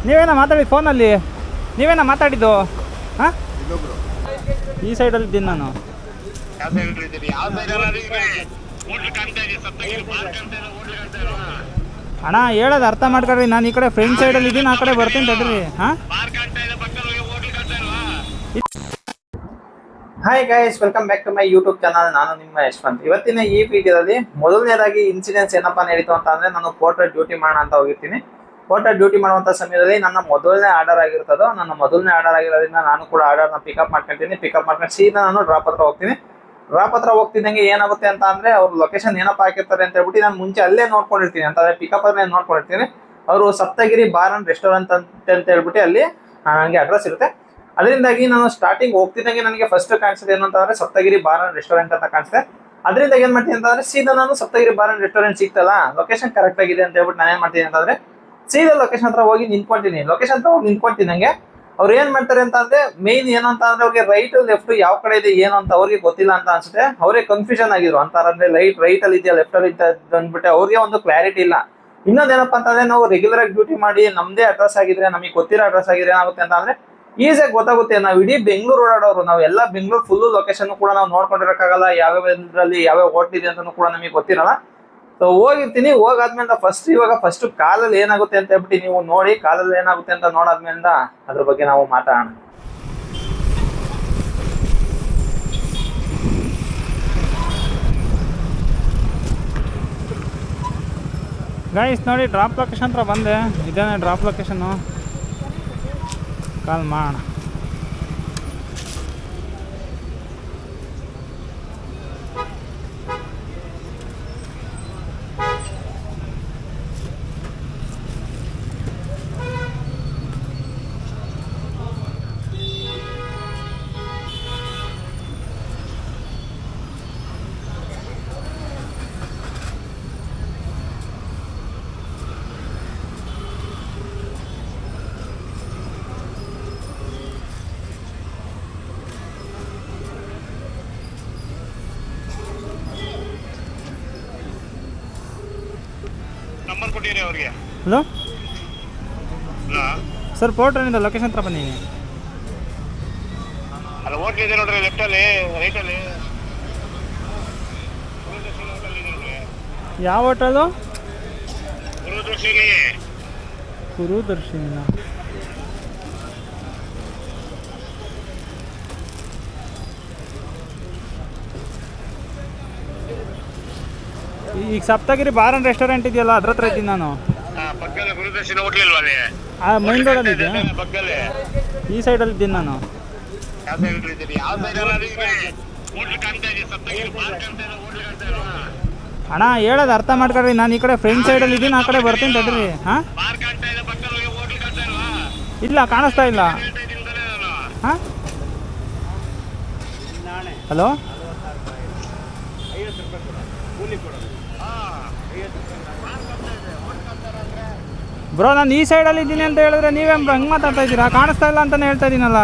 ನೀವೇನ ಮಾತಾಡಿದ್ದು ಫೋನಲ್ಲಿ? ನೀವೇನ ಮಾತಾಡಿದ್ದು? ಹಾಂ, ಈ ಸೈಡಲ್ಲಿ ಇದ್ದೀನಿ ನಾನು. ಅಣ್ಣ ಹೇಳೋದು ಅರ್ಥ ಮಾಡ್ಕೊಳ್ರಿ, ನಾನು ಈ ಕಡೆ ಫ್ರೆಂಡ್ ಸೈಡಲ್ಲಿ ಇದ್ದೀನಿ, ಆ ಕಡೆ ಬರ್ತೀನಿ ತಡ್ರಿ. ಹಾಂ, hi guys, welcome back to my YouTube channel. ನಾನು ನಿಮ್ಮ ಯಶವಂತ್. ಇವತ್ತಿನ ಈ ವಿಡಿಯೋದಲ್ಲಿ ಮೊದಲನೇದಾಗಿ ಇನ್ಸಿಡೆನ್ಸ್ ಏನಪ್ಪಾ ನಡೀತು ಅಂತ ಅಂದ್ರೆ, ನಾನು ಪೋರ್ಟರ್ ಡ್ಯೂಟಿ ಮಾಡೋಣ ಅಂತ ಹೋಗಿರ್ತೀನಿ. ಪೋರ್ಟರ್ ಡ್ಯೂಟಿ ಮಾಡುವಂಥ ಸಮಯದಲ್ಲಿ ನನ್ನ ಮೊದಲನೇ ಆರ್ಡರ್ ಆಗಿರ್ತದೋ, ನನ್ನ ಮೊದಲನೇ ಆರ್ಡರ್ ಆಗಿರೋದ್ರಿಂದ ನಾನು ಕೂಡ ಆರ್ಡರ್ನ ಪಿಕಪ್ ಮಾಡ್ಕೊಳ್ತೀನಿ. ಪಿಕಪ್ ಮಾಡ್ಕೊಂಡು ಸೀದಾ ನಾನು ಡ್ರಾಪ್ ಹತ್ರ ಹೋಗ್ತೀನಿ. ಡ್ರಾಪ್ ಹತ್ರ ಹೋಗ್ತಿದ್ದಂಗೆ ಏನಾಗುತ್ತೆ ಅಂತ ಅಂದ್ರೆ, ಅವ್ರ ಲೊಕೇಶನ್ ಏನಪ್ಪ ಹಾಕಿರ್ತಾರೆ ಅಂತ ಹೇಳ್ಬಿಟ್ಟು ನಾನು ಮುಂಚೆ ಅಲ್ಲೇ ನೋಡ್ಕೊಂಡಿರ್ತೀನಿ. ಅಂತಂದ್ರೆ ಪಿಕಪ್ ಅಲ್ಲೇ ನೋಡ್ಕೊಂಡಿರ್ತೀನಿ. ಅವರು ಸಪ್ತಗಿರಿ ಬಾರ್ ಅಂಡ್ ರೆಸ್ಟೋರೆಂಟ್ ಅಂತ ಹೇಳ್ಬಿಟ್ಟು ಅಲ್ಲಿ ನನಗೆ ಅಡ್ರೆಸ್ ಇರುತ್ತೆ. ಅದರಿಂದಾಗಿ ನಾನು ಸ್ಟಾರ್ಟಿಂಗ್ ಹೋಗ್ತಿದ್ದಂಗೆ ನನಗೆ ಫಸ್ಟ್ ಕಾಣಿಸಿದೆ ಏನು ಅಂತಂದ್ರೆ ಸಪ್ತಗಿರಿ ಬಾರ್ ಅಂಡ್ ರೆಸ್ಟೋರೆಂಟ್ ಅಂತ ಕಾಣಿಸುತ್ತೆ. ಅದರಿಂದ ಏನ್ ಮಾಡ್ತೀನಿ ಅಂತಂದ್ರೆ, ಸೀದಾ ನಾನು ಸಪ್ತಗಿರಿ ಬಾರ್ ಅಂಡ್ ರೆಸ್ಟೋರೆಂಟ್ ಸಿಗ್ತಲ್ಲ, ಲೊಕೇಶನ್ ಕರೆಕ್ಟ್ ಆಗಿದೆ ಅಂತ ಹೇಳ್ಬಿಟ್ಟು ನಾನು ಏನ್ ಮಾಡ್ತೀನಿ ಅಂತಂದ್ರೆ ಸೀದಾ ಲೊಕೇಶನ್ ಹತ್ರ ಹೋಗಿ ನಿಂತ್ಕೊಂತೀನಿ. ಲೊಕೇಶನ್ ಹತ್ರ ಹೋಗಿ ನಿಂತ್ಕೊಂತಿನಂಗೆ ಅವ್ರು ಏನ್ ಮಾಡ್ತಾರೆ ಅಂತ ಅಂದ್ರೆ, ಮೇನ್ ಏನು ಅಂತ ಅಂದ್ರೆ ಅವ್ರಿಗೆ ರೈಟ್ ಲೆಫ್ಟ್ ಯಾವ ಕಡೆ ಇದೆ ಏನು ಅಂತ ಅವ್ರಿಗೆ ಗೊತ್ತಿಲ್ಲ ಅಂತ ಅನ್ಸುತ್ತೆ. ಅವ್ರಿಗೆ ಕನ್ಫ್ಯೂಷನ್ ಆಗಿದ್ರು ಅಂತಾರಂದ್ರೆ, ರೈಟ್ ಅಲ್ಲಿ ಇದೆಯಾ ಲೆಫ್ಟ್ ಅಲ್ಲಿ ಅಂದ್ಬಿಟ್ಟು ಅವ್ರಿಗೆ ಒಂದು ಕ್ಲಾರಿಟಿ ಇಲ್ಲ. ಇನ್ನೊಂದೇನಪ್ಪ ಅಂತಂದ್ರೆ, ನಾವು ರೆಗ್ಯುಲರ್ ಆಗಿ ಡ್ಯೂಟಿ ಮಾಡಿ ನಮ್ದೇ ಅಡ್ರೆಸ್ ಆಗಿದ್ರೆ, ನಮಗೆ ಗೊತ್ತಿರೋ ಅಡ್ರೆಸ್ ಆಗಿದ್ರೆ ಏನಾಗುತ್ತೆ ಅಂತ ಅಂದ್ರೆ ಈಸಿಯಾಗಿ ಗೊತ್ತಾಗುತ್ತೆ. ನಾವು ಇಡೀ ಬೆಂಗಳೂರು ಓಡಾಡೋರು, ನಾವು ಎಲ್ಲ ಬೆಂಗಳೂರು ಫುಲ್ ಲೊಕೇಶನ್ ಕೂಡ ನಾವು ನೋಡ್ಕೊಂಡಿರಕ್ಕಾಗಲ್ಲ. ಯಾವ್ಯಾವ ಇದರಲ್ಲಿ ಯಾವ್ಯಾವ ಹೋಟ್ಲ್ ಇದೆ ಅಂತ ಕೂಡ ನಮಗೆ ಗೊತ್ತಿರಲ್ಲ. ಸೊ ಹೋಗಿರ್ತೀನಿ. ಹೋಗಾದ್ಮೇಲೆ ಫಸ್ಟ್ ಕಾಲಲ್ಲಿ ಏನಾಗುತ್ತೆ ಅಂತ ಹೇಳ್ಬಿಟ್ಟು ನೀವು ನೋಡಿ, ಕಾಲಲ್ಲಿ ಏನಾಗುತ್ತೆ ಅಂತ ನೋಡಾದ್ಮೇಲೆ ಅದ್ರ ಬಗ್ಗೆ ನಾವು ಮಾತಾಡೋಣ. ಗೈಸ್ ನೋಡಿ, ಡ್ರಾಪ್ ಲೊಕೇಶನ್ ಹತ್ರ ಬಂದೆ. ಇದೇನೆ ಡ್ರಾಪ್ ಲೊಕೇಶನ್ನು. ಕಾಲ್ ಮಾಡೋಣ. ನಂಬರ್ ಕೊಟ್ಟಿರಿ ಅವ್ರಿಗೆ. ಹಲೋ ಸರ್, ಪೋರ್ಟ್ರಿಂದ ಲೊಕೇಶನ್ ಹತ್ರ ಬನ್ನಿ. ಅಲ್ಲ ಹೋಟ್ಲ್ ಇದೆ ನೋಡ್ರಿ, ಲೆಫ್ಟ್ ಅಲ್ಲಿ ರೈಟ್ ಅಲ್ಲಿ. ಯಾವ ಹೋಟೆಲು? ಗುರುದರ್ಶಿನಿ. ಗುರುದರ್ಶಿನಿನ? ಈಗ ಸಪ್ತಗಿರಿ ಬಾರ್ ಅಂಡ್ ರೆಸ್ಟೋರೆಂಟ್ ಇದೆಯಲ್ಲ, ಅದ್ರ ಹತ್ರ ಇದ್ದೀನಿ ನಾನು. ಪಕ್ಕದಲ್ಲಿ ಗುರುದರ್ಶಿನಿ ಹೋಟ್ಲ್ ಇಲ್ವಾ ಅಲ್ಲಿ? ಮೈನ್ ರೋಡಲ್ಲಿ ಇದೆ, ಪಕ್ಕದಲ್ಲಿ ಈ ಸೈಡಲ್ಲಿ ಇದ್ದೀನಿ ನಾನು. ಯಾವ ಸೈಡ್ ಇದ್ದೀರಿ? ಯಾವ ಸೈಡ್ ಹೋಟ್ಲ್ ಕಾಣ್ತಾ ಇದೆ, ಸಪ್ತಗಿರಿ ಬಾರ್ ಕಾಣ್ತಾ ಇದೆ, ಹೋಟ್ಲ್ ಕಾಣ್ತಾ ಇಲ್ವಾ? ಅಣ್ಣ ಹೇಳೋದು ಅರ್ಥ ಮಾಡ್ಕೊಳ್ರಿ, ನಾನು ಈ ಕಡೆ ಫ್ರೆಂಡ್ ಸೈಡಲ್ಲಿ ಇದ್ದೀನಿ, ಆ ಕಡೆ ಬರ್ತೀನಿ ತಡ್ರಿ. ಹಾಂ, ಬಾರ್ ಕಾಣ್ತಾ ಇದೆ, ಪಕ್ಕದಲ್ಲಿ ಹೋಟ್ಲ್ ಕಾಣ್ತಾ ಇಲ್ವಾ? ಇಲ್ಲ, ಕಾಣಿಸ್ತಾ ಇಲ್ಲ. ಹಾಂ, ಹಲೋ ಬ್ರೋ, ನಾನು ಈ ಸೈಡಲ್ಲಿ ಇದ್ದೀನಿ ಅಂತ ಹೇಳಿದ್ರೆ ನೀವೇನು ಬ್ರೋ ಹಂಗೆ ಮಾತಾಡ್ತಾ ಇದ್ದೀರಾ? ಕಾಣಿಸ್ತಾ ಇಲ್ಲ ಅಂತಲೇ ಹೇಳ್ತಾ ಇದ್ದೀನಲ್ಲ.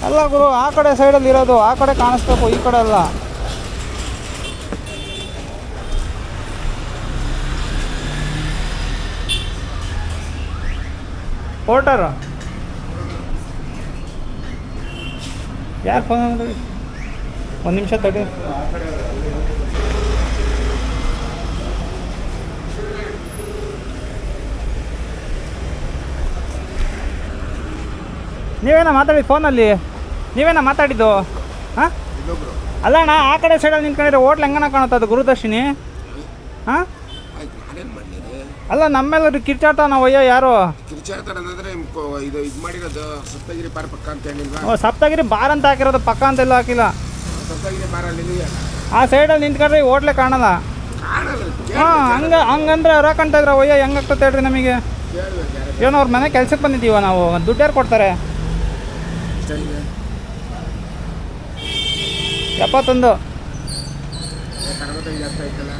ಅಲ್ಲ ಗುರು, ಆ ಕಡೆ ಸೈಡಲ್ಲಿ ಇರೋದು, ಆ ಕಡೆ ಕಾಣಿಸ್ಬೇಕು, ಈ ಕಡೆ ಅಲ್ಲ. ಪೋರ್ಟರ್ ಯಾರು ಫೋನ್ ಮಾಡಿ? ಒಂದು ನಿಮಿಷ ತಡಿ. ನೀವೇನ ಮಾತಾಡಿದ್ದು ಫೋನಲ್ಲಿ? ನೀವೇನ ಮಾತಾಡಿದ್ದು? ಹಾಂ, ಅಲ್ಲ ಅಣ್ಣ, ಆ ಕಡೆ ಸೈಡಲ್ಲಿ ನಿಂತ್ಕೊಂಡಿದ್ರೆ ಹೋಟ್ಲ್ ಹೆಂಗನ ಕಾಣುತ್ತೆ ಅದು ಗುರುದರ್ಶಿನಿ? ಹಾಂ, ಅಲ್ಲ ನಮ್ಮೆಲ್ಲರೂ ಕಿರ್ಚಾಟ ನಾವು ಅಯ್ಯೋ ಯಾರು ಸಪ್ತಗಿರಿ ಬಾರ್ ಪಕ್ಕ ಅಂತ ಹೇಳಿಲ್ವಾ? ಓ, ಸಪ್ತಗಿರಿ ಬಾರ್ ಅಂತ ಹಾಕಿರೋದು, ಪಕ್ಕ ಅಂತೆಲ್ಲ ಹಾಕಿಲ್ಲ. ಸಪ್ತಗಿರಿ ಬಾರಲ್ಲಿ ಆ ಸೈಡಲ್ಲಿ ನಿಂತ್ಕೊಂಡ್ರೆ ಹೋಟ್ಲೆ ಕಾಣಲ್ಲ. ಹಾಂ, ಹಂಗಂದ್ರೆ ಅವ್ರು ಹಾಕೊಂತ ಇದ್ರೆ ಅಯ್ಯೋ ಹೆಂಗಾಗ್ತದೆ ಹೇಳ್ರಿ ನಮಗೆ. ಏನೋ ಅವ್ರ ಮನೆ ಕೆಲ್ಸಕ್ಕೆ ಬಂದಿದ್ದೀವ ನಾವು, ದುಡ್ಡು ಯಾರು ಕೊಡ್ತಾರೆ? 71. ಯಾಕೆ 65 ಜಾಸ್ತಿ ಆಯ್ತಲ್ಲ?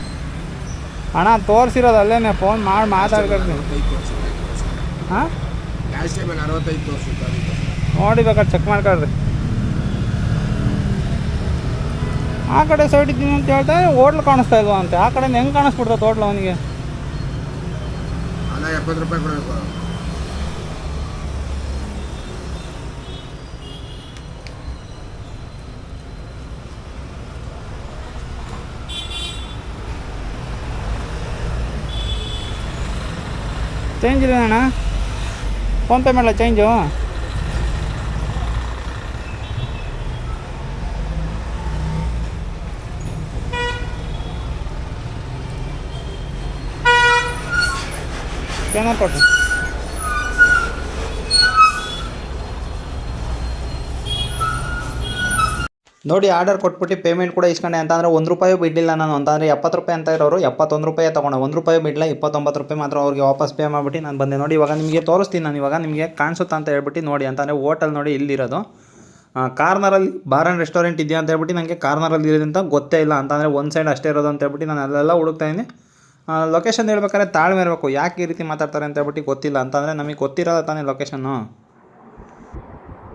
ಅಣ್ಣ ತೋರಿಸಿರೋದು ಅಲ್ಲೇನೆ ಫೋನ್ ಮಾಡಿ ಮಾತಾಡ್ಕೊಳ್ತೀನಿ. 65 ತೋರಿಸಿದೆ. ಹಾಂ ಲಾಸ್ಟ್ ಟೈಮಲ್ಲಿ 65 ತೋರಿಸಿತ್ತು ಅದಕ್ಕೆ. ನೋಡಿ ಬೇಕಾದ್ರೆ ಚೆಕ್ ಮಾಡ್ಕೊಳ್ರಿ. ಆ ಕಡೆ ಸೈಡ್ ಇದ್ದೀನಿ ಅಂತ ಹೇಳ್ತಾರೆ, ಹೋಟ್ಲು ಕಾಣಿಸ್ತಾ ಇಲ್ವಾ ಅಂತೆ. ಆ ಕಡೆಯಿಂದ ಹೆಂಗೆ ಕಾಣಿಸ್ಬಿಡ್ತದೆ ಹೋಟ್ಲು ಅವನಿಗೆ? ಅಲ್ಲ 70 ರೂಪಾಯಿ ಕೊಡಬೇಕು. ಚೇಂಜ್ ಇದೆ ಅಣ್ಣ, ಫೋನ್ಪೇ ಮಾಡಲ ಚೇಂಜು? ಸ್ಕ್ಯಾನರ್ ಕೊಟ್ಟು ನೋಡಿ. ಆರ್ಡರ್ ಕೊಟ್ಬಿಟ್ಟು ಪೇಮೆಂಟ್ ಕೂಡ ಇಸ್ಕೊಂಡೆ. ಅಂತಂದರೆ 1 ರೂಪಾಯಿ ಬಿಡಲಿಲ್ಲ ನಾನು. ಅಂತಂದರೆ 70 ರೂಪಾಯಿ ಅಂತ ಇರೋರು 71 ರೂಪಾಯಿ ತೊಗೊಂಡೆ. 1 ರೂಪಾಯಿ ಬಿಡಲ್ಲ, 29 ರೂಪಾಯಿ ಮಾತ್ರ ಅವ್ರಿಗೆ ವಾಪಸ್ ಪೇ ಮಾಡಿಬಿಟ್ಟು ನಾನು ಬಂದೆ. ನೋಡಿ ಇವಾಗ ನಿಮಗೆ ತೋರಿಸ್ತೀನಿ. ನಾನು ಇವಾಗ ನಿಮಗೆ ಕಾಣಿಸುತ್ತಾ ಅಂತ ಹೇಳ್ಬಿಟ್ಟು ನೋಡಿ. ಅಂತಂದರೆ ಹೋಟೆಲ್ ನೋಡಿ ಇಲ್ಲಿರೋದು ಕಾರ್ನರಲ್ಲಿ ಬಾರ್ ಆ್ಯಂಡ್ ರೆಸ್ಟೋರೆಂಟ್ ಇದೆಯಾ ಅಂತ ಹೇಳ್ಬಿಟ್ಟು ನನಗೆ ಕಾರ್ನರಲ್ಲಿ ಇರೋದಂತ ಗೊತ್ತೇ ಇಲ್ಲ. ಅಂತಂದರೆ ಒಂದು ಸೈಡ್ ಅಷ್ಟೇ ಇರೋದು ಅಂತ ಹೇಳ್ಬಿಟ್ಟು ನಾನು ಅಲ್ಲೆಲ್ಲ ಹುಡುಕ್ತಾ ಇದ್ದೀನಿ. ಲೊಕೇಶನ್ ಹೇಳ್ಬೇಕಾದ್ರೆ ತಾಳ್ಮೆ ಇರಬೇಕು. ಯಾಕೆ ಈ ರೀತಿ ಮಾತಾಡ್ತಾರೆ ಅಂತ ಹೇಳ್ಬಿಟ್ಟು ಗೊತ್ತಿಲ್ಲ. ಅಂತಂದರೆ ನಮಗೆ ಗೊತ್ತಿರೋಲ್ಲ ತಾನೇ ಲೊಕೇಶನ್ನು.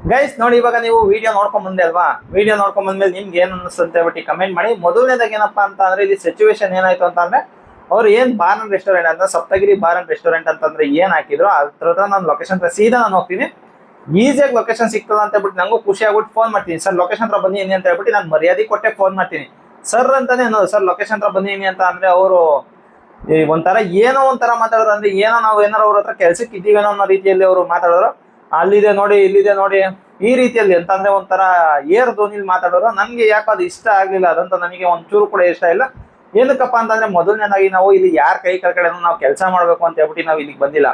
ಗೈಸ್ ನೋಡಿ, ಇವಾಗ ನೀವು ವಿಡಿಯೋ ನೋಡ್ಕೊಂಡ್ ಬಂದೆ ಅಲ್ವಾ? ವಿಡಿಯೋ ನೋಡ್ಕೊಂಡ್ ಬಂದ್ಮೇಲೆ ನಿಮ್ಗೆ ಏನು ಅನಿಸ್ತು ಅಂತ ಹೇಳ್ಬಿಟ್ಟು ಕಮೆಂಟ್ ಮಾಡಿ. ಮೊದಲನೇದಾಗಿ ಏನಪ್ಪಾ ಅಂತ ಅಂದ್ರೆ ಇಲ್ಲಿ ಸಿಚುವೇಶನ್ ಏನಾಯ್ತು ಅಂತ ಅಂದ್ರೆ ಅವ್ರು ಏನ್ ಬಾರ್ ಅಂಡ್ ರೆಸ್ಟೋರೆಂಟ್ ಅಂತ ಸಪ್ತಗಿರಿ ಬಾರ್ ಅಂಡ್ ರೆಸ್ಟೋರೆಂಟ್ ಅಂತಂದ್ರೆ ಏನ್ ಹಾಕಿದ್ರು ಅದ್ರ ನಾನು ಲೊಕೇಶನ್ ಸೀದಾ ನಾನು ಹೋಗ್ತೀನಿ. ಈಸಿಯಾಗಿ ಲೊಕೇಶನ್ ಸಿಗ್ತದ ಅಂತ ಹೇಳ್ಬಿಟ್ಟು ನಂಗೂ ಖುಷಿ ಆಗ್ಬಿಟ್ಟು ಫೋನ್ ಮಾಡ್ತೀನಿ. ಸರ್ ಲೊಕೇಶನ್ ಹತ್ರ ಬನ್ನಿ ಅಂತ ಹೇಳ್ಬಿಟ್ಟು ನಾನು ಮರ್ಯಾದೆ ಕೊಟ್ಟೆ ಫೋನ್ ಮಾಡ್ತೀನಿ. ಸರ್ ಅಂತಾನೆ ಅನ್ನೋದು, ಸರ್ ಲೊಕೇಶನ್ ಹತ್ರ ಬನ್ನಿ ಅಂತ ಅಂದ್ರೆ ಅವರು ಒಂಥರ ಏನೋ ಒಂಥರ ಮಾತಾಡೋರು. ಅಂದ್ರೆ ಏನೋ ನಾವು ಏನಾರು ಅವ್ರ ಹತ್ರ ಕೆಲ್ಸಕ್ಕೆ ಇದ್ದೀವೇನೋ ಅನ್ನೋ ರೀತಿಯಲ್ಲಿ ಅವರು ಮಾತಾಡೋರು. ಅಲ್ಲಿದೆ ನೋಡಿ, ಇಲ್ಲಿದೆ ನೋಡಿ, ಈ ರೀತಿಯಲ್ಲಿ ಅಂತಂದ್ರೆ ಒಂಥರ ಏರ್ ಧ್ವನಿಲಿ ಮಾತಾಡೋರು. ನನ್ಗೆ ಯಾಕೆ ಅದು ಇಷ್ಟ ಆಗ್ಲಿಲ್ಲ. ಅದಂತ ನನಗೆ ಒಂಚೂರು ಕೂಡ ಇಷ್ಟ ಇಲ್ಲ. ಏನಕ್ಕಪ್ಪ ಅಂತಂದ್ರೆ ಮೊದಲನೇದಾಗಿ ನಾವು ಇಲ್ಲಿ ಯಾರ ಕೈ ಕೆಳಗಡೆ ನಾವು ಕೆಲಸ ಮಾಡ್ಬೇಕು ಅಂತ ಹೇಳ್ಬಿಟ್ಟು ನಾವು ಇಲ್ಲಿಗೆ ಬಂದಿಲ್ಲ.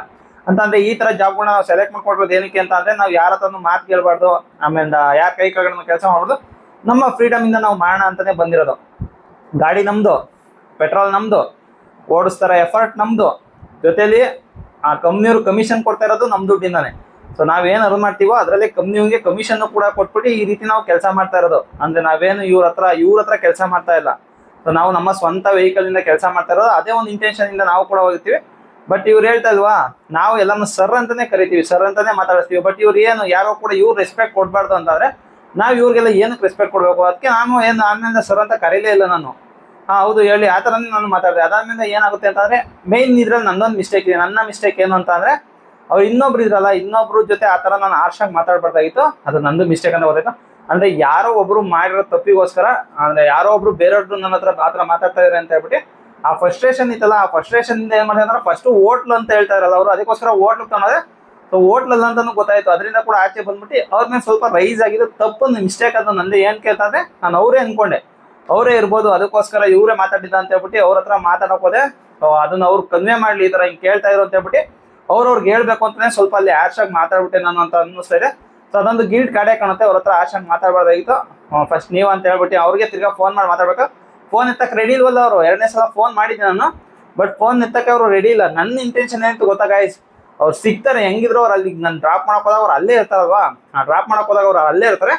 ಅಂತಂದ್ರೆ ಈ ತರ ಜಾಬ್ಗಳನ್ನ ನಾವು ಸೆಲೆಕ್ಟ್ ಮಾಡ್ಕೊಡೋದು ಏನಕ್ಕೆ ಅಂತ ಅಂದ್ರೆ ನಾವು ಯಾರ ಹತ್ರ ಮಾತು ಕೇಳಬಾರ್ದು, ಆಮೇಲೆ ಯಾರ ಕೈ ಕೆಳಗಡೆ ಕೆಲಸ ಮಾಡ್ಬೋದು, ನಮ್ಮ ಫ್ರೀಡಮ್ ಇಂದ ನಾವು ಮಾಡೋಣ ಅಂತಾನೆ ಬಂದಿರೋದು. ಗಾಡಿ ನಮ್ದು, ಪೆಟ್ರೋಲ್ ನಮ್ದು, ಓಡಿಸ್ತಾರ ಎಫರ್ಟ್ ನಮ್ದು, ಜೊತೆಲಿ ಆ ಕಂಪ್ನಿಯವ್ರು ಕಮಿಷನ್ ಕೊಡ್ತಾ ಇರೋದು ನಮ್ ದುಡ್ಡಿಂದಾನೆ. ಸೊ ನಾವೇನು ಅರ್ನ್ ಮಾಡ್ತೀವೋ ಅದರಲ್ಲಿ ಕಂಪ್ನಿಗೆ ಕಮಿಷನ್ ಕೂಡ ಕೊಟ್ಬಿಟ್ಟು ಈ ರೀತಿ ನಾವು ಕೆಲಸ ಮಾಡ್ತಾ ಇರೋದು. ಅಂದ್ರೆ ನಾವೇನು ಇವ್ರ ಹತ್ರ ಕೆಲಸ ಮಾಡ್ತಾ ಇಲ್ಲ. ಸೊ ನಾವು ನಮ್ಮ ಸ್ವಂತ ವೆಹಿಕಲ್ ಇಂದ ಕೆಲಸ ಮಾಡ್ತಾ ಇರೋದು. ಅದೇ ಒಂದು ಇಂಟೆನ್ಷನ್ ಇಂದ ನಾವು ಕೂಡ ಹೋಗ್ತೀವಿ. ಬಟ್ ಇವ್ರು ಹೇಳ್ತಾ ಇಲ್ವಾ, ನಾವು ಎಲ್ಲಾನು ಸರ್ ಅಂತಾನೆ ಕರಿತೀವಿ, ಸರ್ ಅಂತಾನೆ ಮಾತಾಡಿಸ್ತೀವಿ. ಬಟ್ ಇವ್ರು ಏನು ಯಾರೋ ಕೂಡ ಇವ್ರು ರೆಸ್ಪೆಕ್ಟ್ ಕೊಡ್ಬಾರ್ದು ಅಂತಂದ್ರೆ ನಾವು ಇವ್ರಿಗೆಲ್ಲ ಏನಕ್ಕೆ ರೆಸ್ಪೆಕ್ಟ್ ಕೊಡ್ಬೇಕು? ಅದಕ್ಕೆ ನಾನು ಏನು ಆಮೇಲೆ ಸರ್ ಅಂತ ಕರೀಲೇ ಇಲ್ಲ ನಾನು. ಹೌದು ಹೇಳಿ ಆ ಥರನೇ ನಾನು ಮಾತಾಡಿದೆ. ಅದಾದ್ಮೇಲೆ ಏನಾಗುತ್ತೆ ಅಂತಂದ್ರೆ ಮೇನ್ ಇದ್ರಲ್ಲಿ ನಂದೊಂದು ಮಿಸ್ಟೇಕ್ ಇದೆ. ನನ್ನ ಮಿಸ್ಟೇಕ್ ಏನು ಅಂತ ಅಂದ್ರೆ ಅವ್ರು ಇನ್ನೊಬ್ರು ಇದ್ರಲ್ಲ, ಇನ್ನೊಬ್ರು ಜೊತೆ ಆ ಥರ ನಾನು ಆರ್ಷಾಗಿ ಮಾತಾಡ್ಬಾರ್ದಾಗಿತ್ತು. ಅದು ನಂದು ಮಿಸ್ಟೇಕ್ ಅಂತ ಗೊತ್ತಾಯ್ತು. ಅಂದ್ರೆ ಯಾರೋ ಒಬ್ರು ಮಾಡಿರೋ ತಪ್ಪಿಗೋಸ್ಕರ, ಅಂದ್ರೆ ಯಾರೋ ಒಬ್ರು ಬೇರೆಯವ್ರು ನನ್ನ ಹತ್ರ ಆ ಥರ ಮಾತಾಡ್ತಾ ಇದಾರೆ ಅಂತ ಹೇಳ್ಬಿಟ್ಟು ಆ ಫ್ರಸ್ಟ್ರೇಷನ್ ಇತ್ತಲ್ಲ, ಆ ಫ್ರಸ್ಟ್ರೇಷನ್ ಇಂದ ಏನ್ ಮಾಡಿದ್ರೆ ಅಂದ್ರೆ ಫಸ್ಟ್ ಹೋಟ್ಲು ಅಂತ ಹೇಳ್ತಾ ಇರಲ್ಲ ಅವರು, ಅದಕ್ಕೋಸ್ಕರ ಹೋಟ್ಲು ತಗೊಂಡ್ರೆ. ಸೊ ಹೋಟ್ಲಲ್ಲ ಅಂತಾನು ಗೊತ್ತಾಯ್ತು. ಅದರಿಂದ ಕೂಡ ಆಚೆ ಬಂದ್ಬಿಟ್ಟು ಅವ್ರ ಮೇಲೆ ಸ್ವಲ್ಪ ರೈಸ್ ಆಗಿದ್ದು ತಪ್ಪೊಂದು ಮಿಸ್ಟೇಕ್ ಅದು ನಂದು. ಏನ್ ಕೇಳ್ತಾರೆ ನಾನು ಅವರೇ ಅನ್ಕೊಂಡೆ ಅವರೇ ಇರ್ಬೋದು, ಅದಕ್ಕೋಸ್ಕರ ಇವರೇ ಮಾತಾಡಿದ್ದ ಅಂತ ಹೇಳ್ಬಿಟ್ಟು ಅವ್ರ ಹತ್ರ ಮಾತಾಡಕ್ ಹೋದೆ. ಅದನ್ನ ಅವ್ರು ಕನ್ವೆ ಮಾಡ್ಲಿ, ಈ ತರ ಹಿಂಗೆ ಕೇಳ್ತಾ ಇರೋ ಅಂತ ಹೇಳ್ಬಿಟ್ಟು ಅವ್ರಿಗೆ ಹೇಳ್ಬೇಕು ಅಂತಾನೆ ಸ್ವಲ್ಪ ಅಲ್ಲಿ ಆಗಿ ಮಾತಾಡ್ಬಿಟ್ಟೆ ನಾನು ಅಂತ ಅನ್ನಿಸ್ತಾ ಇದೆ. ಸೊ ಅದೊಂದು ಗಿಲ್ಟ್ ಕಾಡೇ ಕಾಣುತ್ತೆ. ಅವ್ರ ಹತ್ರ ಆಗಿ ಮಾತಾಡಬಾರ್ದಾಗಿತ್ತು. ಫಸ್ಟ್ ನೀವು ಅಂತ ಹೇಳ್ಬಿಟ್ಟು ಅವ್ರಿಗೆ ತಿರ್ಗಾ ಫೋನ್ ಮಾಡಿ ಮಾತಾಡ್ಬೇಕು. ಫೋನ್ ಎತ್ತಕ್ಕೆ ರೆಡಿ ಇಲ್ವಲ್ಲ ಅವರು. 2ನೇ ಸಲ ಫೋನ್ ಮಾಡಿದ್ದೆ ನಾನು, ಬಟ್ ಫೋನ್ ಎತ್ತಕ್ಕೆ ಅವರು ರೆಡಿ ಇಲ್ಲ. ನನ್ನ ಇಂಟೆನ್ಷನ್ ಏನಂತ ಗೊತ್ತಾ ಗಾಯ್ಸ್, ಅವ್ರು ಸಿಗ್ತಾರೆ ಹೆಂಗಿದ್ರು ಅವ್ರು ಅಲ್ಲಿ ನಾನು ಡ್ರಾಪ್ ಮಾಡಕ್ ಹೋದಾಗ ಅವ್ರು ಅಲ್ಲೇ ಇರ್ತಾರಲ್ವಾ, ಆ ಡ್ರಾಪ್ ಮಾಡಕ್ ಹೋದಾಗ ಅವ್ರು ಅಲ್ಲೇ ಇರ್ತಾರೆ.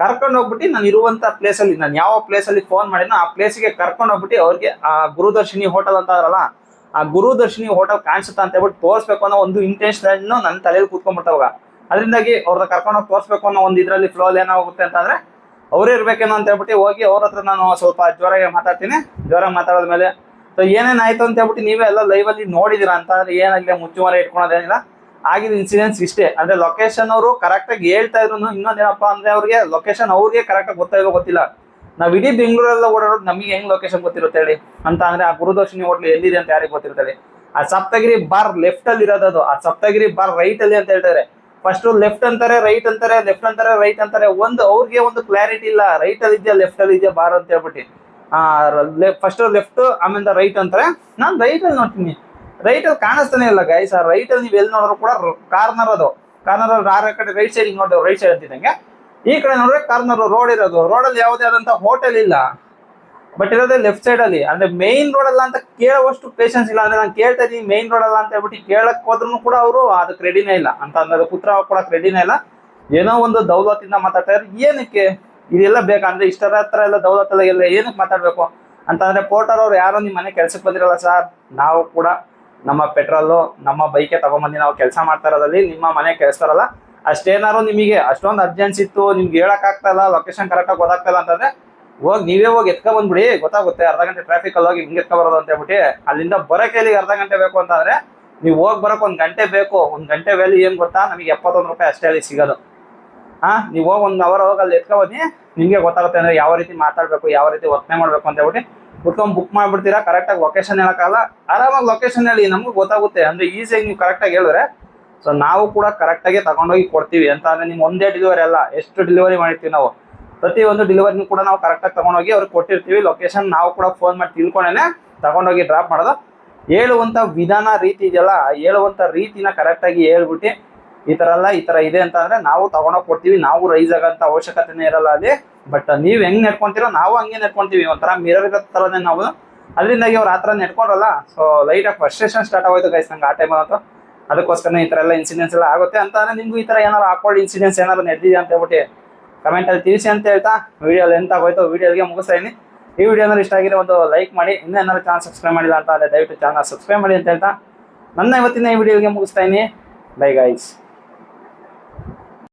ಕರ್ಕೊಂಡು ಹೋಗ್ಬಿಟ್ಟು ನಾನು ಇರುವಂತ ಪ್ಲೇಸಲ್ಲಿ, ನಾನು ಯಾವ ಪ್ಲೇಸಲ್ಲಿ ಫೋನ್ ಮಾಡಿದ್ನೋ ಆ ಪ್ಲೇಸಿಗೆ ಕರ್ಕೊಂಡು ಹೋಗ್ಬಿಟ್ಟು ಅವ್ರಿಗೆ ಆ ಗುರುದರ್ಶಿನಿ ಹೋಟೆಲ್ ಅಂತ ಅದರಲ್ಲ, ಆ ಗುರುದರ್ಶಿನಿ ಹೋಟೆಲ್ ಕಾಣಿಸುತ್ತಾ ಅಂತ ಹೇಳ್ಬಿಟ್ಟು ತೋರಿಸ್ಬೇಕು ಅನ್ನೋ ಒಂದು ಇಂಟೆನ್ಷನ್ ನನ್ನ ತಲೆಯಲ್ಲಿ ಕೂತ್ಕೊಂಡ್ಬಿಡ್ತಾವಾಗ. ಅದರಿಂದಾಗಿ ಅವ್ರನ್ನ ಕರ್ಕೊಂಡು ಹೋಗಿ ತೋರಿಸ್ಬೇಕು ಅನ್ನೋ ಒಂದು ಇದರಲ್ಲಿ ಫ್ಲೋ ಏನಾಗುತ್ತೆ ಅಂತಂದ್ರೆ ಅವರೇ ಇರ್ಬೇಕೇನೋ ಅಂತ ಹೇಳ್ಬಿಟ್ಟು ಹೋಗಿ ಅವ್ರ ಹತ್ರ ನಾನು ಸ್ವಲ್ಪ ಜೋರಾಗಿ ಮಾತಾಡ್ತೀನಿ. ಜೋರಾಗಿ ಮಾತಾಡಿದ್ಮೇಲೆ ಸೊ ಏನೇನಾಯ್ತು ಅಂತ ಹೇಳ್ಬಿಟ್ಟು ನೀವೇ ಎಲ್ಲ ಲೈವಲ್ಲಿ ನೋಡಿದಿರಾ. ಅಂತಂದ್ರೆ ಏನಾಗಿದೆ ಮುಚ್ಚುಮರೆ ಇಟ್ಕೊಳೋದೇನಿಲ್ಲ. ಆಗಿದ ಇನ್ಸಿಡೆನ್ಸ್ ಇಷ್ಟೇ. ಅಂದ್ರೆ ಲೊಕೇಶನ್ ಅವರು ಕರೆಕ್ಟಾಗಿ ಹೇಳ್ತಾ ಇದ್ರು. ಇನ್ನೊಂದೇನಪ್ಪ ಅಂದ್ರೆ ಅವ್ರಿಗೆ ಲೊಕೇಶನ್ ಅವ್ರಿಗೆ ಕರೆಕ್ಟಾಗಿ ಗೊತ್ತಾಗೋ ಗೊತ್ತಿಲ್ಲ. ನಾವು ಇಡೀ ಬೆಂಗಳೂರೆಲ್ಲ ಓಡಾಡೋದು, ನಮಗೆ ಹೆಂಗ್ ಲೊಕೇಶನ್ ಗೊತ್ತಿರುತ್ತೆ ಹೇಳಿ? ಅಂತ ಅಂದ್ರೆ ಆ ಗುರುದರ್ಶಿನಿ ಹೋಟ್ಲು ಎಲ್ಲಿದೆ ಅಂತ ಯಾರಿಗೆ ಗೊತ್ತಿರುತ್ತೆ? ಆ ಸಪ್ತಗಿರಿ ಬಾರ್ ಲೆಫ್ಟ್ ಅಲ್ಲಿ ಇರೋದು. ಆ ಸಪ್ತಗಿರಿ ಬಾರ್ ರೈಟ್ ಅಲ್ಲಿ ಅಂತ ಹೇಳ್ತಾರೆ. ಫಸ್ಟ್ ಲೆಫ್ಟ್ ಅಂತಾರೆ, ರೈಟ್ ಅಂತಾರೆ, ಲೆಫ್ಟ್ ಅಂತಾರೆ, ರೈಟ್ ಅಂತಾರೆ. ಅವ್ರಿಗೆ ಒಂದು ಕ್ಲಾರಿಟಿ ಇಲ್ಲ, ರೈಟ್ ಅಲ್ಲಿ ಇದೆಯಾ ಲೆಫ್ಟ್ ಅಲ್ಲಿ ಇದೆಯಾ ಬಾರ್ ಅಂತ ಹೇಳ್ಬಿಟ್ಟು. ಫಸ್ಟ್ ಲೆಫ್ಟ್ ಆಮೇಲೆ ರೈಟ್ ಅಂತಾರೆ. ನಾನು ರೈಟ್ ಅಲ್ಲಿ ನೋಡ್ತೀನಿ, ರೈಟ್ ಅಲ್ಲಿ ಕಾಣಿಸ್ತಾನೆ ಇಲ್ಲ ಗೈಸ್. ಆ ರೈಟ್ ಅಲ್ಲಿ ನೀವು ಎಲ್ಲಿ ನೋಡಿದ್ರು ಕೂಡ ಕಾರ್ನರ್ ಅದು. ಕಾರ್ನರ್ ಅಲ್ಲಿ ಕಡೆ ರೈಟ್ ಸೈಡ್ ನೋಡಿದ್ರೆ ರೈಟ್ ಸೈಡ್ ಅಂತಿದ್ದಂಗೆ, ಈ ಕಡೆ ನೋಡ್ರೆ ಕಾರ್ನರ್ ರೋಡ್ ಇರೋದು. ರೋಡಲ್ಲಿ ಯಾವುದೇ ಆದಂತ ಹೋಟೆಲ್ ಇಲ್ಲ, ಬಟ್ ಇರೋದೇ ಲೆಫ್ಟ್ ಸೈಡ್ ಅಲ್ಲಿ. ಅಂದ್ರೆ ಮೇನ್ ರೋಡ್ ಅಲ್ಲ ಅಂತ ಕೇಳೋವಷ್ಟು ಪೇಷನ್ಸ್ ಇಲ್ಲ. ಅಂದ್ರೆ ನಾನು ಕೇಳ್ತಾ ಇದೀನಿ ಮೇನ್ ರೋಡ್ ಅಲ್ಲ ಅಂತ ಹೇಳ್ಬಿಟ್ಟು ಕೇಳಕ್ ಹೋದ್ರು ಕೂಡ ಅವರು ಅದಕ್ಕೆ ರೆಡಿನೇ ಇಲ್ಲ ಅಂತ ಅಂದ್ರೆ ಪುತ್ರ ಕೊಡಕ್ ರೆಡಿನೇ ಇಲ್ಲ. ಏನೋ ಒಂದು ದೌಲತ್ತಿಂದ ಮಾತಾಡ್ತಾ ಇದ್ರು. ಏನಕ್ಕೆ ಇದೆಲ್ಲ ಬೇಕಂದ್ರೆ ಇಷ್ಟರ ಹತ್ರ ಎಲ್ಲ ದೌಲತ್ತೆಲ್ಲ ಎಲ್ಲ ಏನಕ್ಕೆ ಮಾತಾಡಬೇಕು ಅಂತಂದರೆ ಪೋರ್ಟರ್ ಅವ್ರು ಯಾರೋ ನಿಮ್ಮ ಮನೆ ಕೆಲ್ಸಕ್ಕೆ ಬಂದಿರಲ್ಲ ಸರ್, ನಾವು ಕೂಡ ನಮ್ಮ ಪೆಟ್ರೋಲು ನಮ್ಮ ಬೈಕೆ ತೊಗೊಂಬಂದು ನಾವು ಕೆಲಸ ಮಾಡ್ತಾ ಇರೋದ್ರಲ್ಲಿ ನಿಮ್ಮ ಮನೆ ಕೆಲಸರಲ್ಲ, ಅಷ್ಟೇನಾದ್ರು ನಿಮಗೆ ಅಷ್ಟೊಂದು ಅರ್ಜೆನ್ಸಿ ಇತ್ತು, ನಿಮ್ಗೆ ಹೇಳೋಕ್ಕಾಗ್ತಾ ಇಲ್ಲ, ಲೊಕೇಶನ್ ಕರೆಕ್ಟಾಗಿ ಗೊತ್ತಾಗ್ತಾ ಇಲ್ಲ ಅಂತಂದರೆ ನೀವೇ ಹೋಗಿ ಎತ್ಕೊಂಡ್ಬಂದ್ಬಿಡಿ, ಗೊತ್ತಾಗುತ್ತೆ. ಅರ್ಧ ಗಂಟೆ ಟ್ರಾಫಿಕಲ್ಲಿ ಹೋಗಿ ಹಿಂಗೆ ಎತ್ಕೊಬರೋದು ಅಂತ ಹೇಳ್ಬಿಟ್ಟು ಅಲ್ಲಿಂದ ಬರೋಕೆ ಇಲ್ಲಿಗೆ ಅರ್ಧ ಗಂಟೆ ಬೇಕು ಅಂತಂದರೆ ನೀವು ಹೋಗಿ ಬರೋಕೆ 1 ಗಂಟೆ ಬೇಕು. 1 ಗಂಟೆ ವ್ಯಾಲ್ಯೂ ಏನು ಗೊತ್ತಾ, ನಮಗೆ 71 ರೂಪಾಯಿ ಅಷ್ಟೇ ಅಲ್ಲಿ ಸಿಗೋದು. ನೀವು ಹೋಗಿ 1 ಅವರ್ ಹೋಗಿ ಅಲ್ಲಿ ಎತ್ಕೊಬನ್ನಿ, ನಿಮಗೆ ಗೊತ್ತಾಗುತ್ತೆ ಅಂದರೆ ಯಾವ ರೀತಿ ಮಾತಾಡಬೇಕು, ಯಾವ ರೀತಿ ವರ್ತನೆ ಮಾಡಬೇಕು ಅಂತ ಹೇಳ್ಬಿಟ್ಟು ಕುತ್ಕೊಂಡು ಬುಕ್ ಮಾಡಿಬಿಡ್ತೀರಾ. ಕರೆಕ್ಟಾಗಿ ಲೊಕೇಶನ್ ಹೇಳೋಕ್ಕಾಗಲ್ಲ, ಆರಾಮಾಗಿ ಲೊಕೇಶನ್ ಹೇಳಿ, ನಮಗೂ ಗೊತ್ತಾಗುತ್ತೆ. ಅಂದರೆ ಈಸಿಯಾಗಿ ನೀವು ಕರೆಕ್ಟಾಗಿ ಹೇಳಿದ್ರೆ ಸೊ ನಾವು ಕೂಡ ಕರೆಕ್ಟಾಗಿ ತಗೊಂಡೋಗಿ ಕೊಡ್ತೀವಿ. ಅಂತ ಅಂದರೆ ನಿಮ್ಮ ಒಂದೇ ಡೆಲಿವರಿ ಅಲ್ಲ, ಎಷ್ಟು ಡೆಲಿವರಿ ಮಾಡಿರ್ತೀವಿ ನಾವು, ಪ್ರತಿಯೊಂದು ಡೆಲಿವರಿನೂ ಕೂಡ ನಾವು ಕರೆಕ್ಟಾಗಿ ತೊಗೊಂಡೋಗಿ ಅವ್ರಿಗೆ ಕೊಟ್ಟಿರ್ತೀವಿ. ಲೊಕೇಶನ್ ನಾವು ಕೂಡ ಫೋನ್ ಮಾಡಿ ತಿಳ್ಕೊಂಡೇ ತಗೊಂಡೋಗಿ ಡ್ರಾಪ್ ಮಾಡೋದು. ಹೇಳುವಂಥ ವಿಧಾನ ರೀತಿ ಇದೆಯಲ್ಲ, ಹೇಳುವಂಥ ರೀತಿನ ಕರೆಕ್ಟಾಗಿ ಹೇಳ್ಬಿಟ್ಟು ಈ ಥರ ಅಲ್ಲ, ಈ ಥರ ಇದೆ ಅಂತ ಅಂದರೆ ನಾವು ತೊಗೊಂಡೋಗಿ ಕೊಡ್ತೀವಿ. ನಾವು ರೈಸ್ ಆಗೋಂಥ ಅವಶ್ಯಕತೆನೇ ಇರಲ್ಲ ಅಲ್ಲಿ. ಬಟ್ ನೀವು ಹೆಂಗೆ ನಡ್ಕೊತೀರೋ ನಾವು ಹಂಗೆ ನಡ್ಕೊತೀವಿ, ಒಂಥರ ಮಿರರ್ ಇರೋ ಥರನೇ ನಾವು. ಅದರಿಂದಾಗಿ ಅವ್ರು ಆ ಥರ ನಡ್ಕೊಂಡ್ರಲ್ಲ, ಸೊ ಲೈಟಾಗಿ ಫ್ರಸ್ಟ್ರೇಷನ್ ಸ್ಟಾರ್ಟ್ ಆಗೋಯ್ತು ಗೈಸ್ ನಂಗೆ ಆ ಟೈಮಲ್ಲಂತೂ. ಅದಕ್ಕೋಸ್ಕರ ಈ ಥರ ಎಲ್ಲ ಇನ್ಸಿಡೆನ್ಸ್ ಎಲ್ಲ ಆಗುತ್ತೆ. ಅಂತ ಅಂದರೆ ನಿಮಗೂ ಈ ಥರ ಏನಾರು ಆಕ್ವರ್ಡ್ ಇನ್ಸಿಡೆನ್ಸ್ ಏನಾರು ನಡೆದಿದೆ ಅಂತ ಹೇಳ್ಬಿಟ್ಟು ಕಮೆಂಟಲ್ಲಿ ತಿಳಿಸಿ ಅಂತ ಹೇಳ್ತಾ ವಿಡಿಯೋ ಎಂತ ಆಗೋಯ್ತು ವಿಡಿಯೋಗೆ ಮುಗಿಸ್ತಾ ಇದ್ದೀನಿ. ಈ ವಿಡಿಯೋ ಏನಾದ್ರು ಇಷ್ಟ ಆಗಿರೋ ಒಂದು ಲೈಕ್ ಮಾಡಿ, ಇನ್ನೂ ಏನಾದ್ರು ಚಾನಲ್ ಸಬ್ಸ್ಕ್ರೈಬ್ ಮಾಡಿಲ್ಲ ಅಂತ ಅಂದರೆ ದಯವಿಟ್ಟು ಚಾನಲ್ ಸಬ್ಸ್ಕ್ರೈಬ್ ಮಾಡಿ ಅಂತ ಹೇಳ್ತಾ ನನ್ನ ಇವತ್ತಿನ ಈ ವಿಡಿಯೋಗೆ ಮುಗಿಸ್ತಾ ಇದ್ದೀನಿ. Bye guys.